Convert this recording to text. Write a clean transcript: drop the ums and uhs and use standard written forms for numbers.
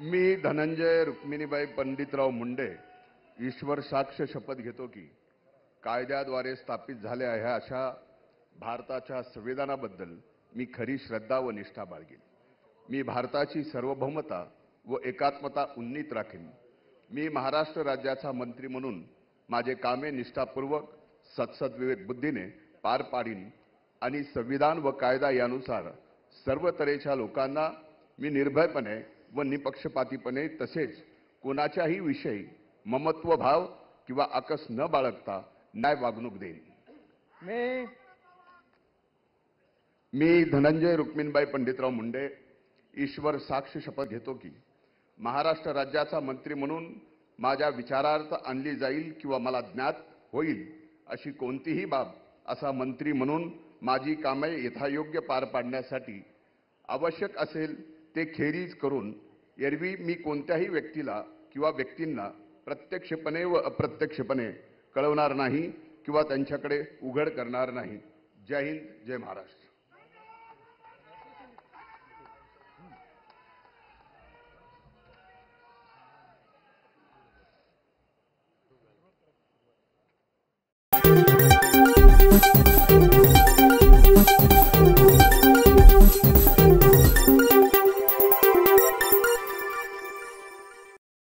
मी धनंजय रुक्मिणीबाई पंडितराव मुंडे ईश्वर साक्ष शपथ घेतो की कायद्याद्वारे स्थापित झाल्या आहे अशा भारताच्या संविधानाबद्दल मी खरी श्रद्धा व निष्ठा बाळगेन। मी भारताची सार्वभौमता व एकात्मता उन्नीत राखीन। मी महाराष्ट्र राज्याचा मंत्री म्हणून माझे कामे निष्ठापूर्वक सत्सद्विवेक बुद्धीने पार पाडीन आणि संविधान व कायदा यानुसार सर्व तऱ्हेच्या लोकांना मी निर्भयपणे व निपक्षपातीपणे तसेच कोणाच्याही विषयी ममत्व भाव किंवा आकस न बाळगता न्याय वागणूक देईन। मी धनंजय रुक्मिणीबाई पंडितराव मुंडे ईश्वर साक्ष शपथ घेतो की महाराष्ट्र राज्याचा मंत्री म्हणून माझ्या विचारार्थ आणली जाईल किंवा मला ज्ञात होईल अशी कोणतीही बाब असा मंत्री म्हणून माझी कामे यथायोग्य पार पाडण्यासाठी आवश्यक असेल ते खेरीज करून एरवी मी कोणत्याही व्यक्तीला किंवा व्यक्तींना प्रत्यक्षपणे व अप्रत्यक्षपणे कळवणार नाही किंवा त्यांच्याकडे उघड करणार नाही। जय हिंद, जय महाराष्ट्र।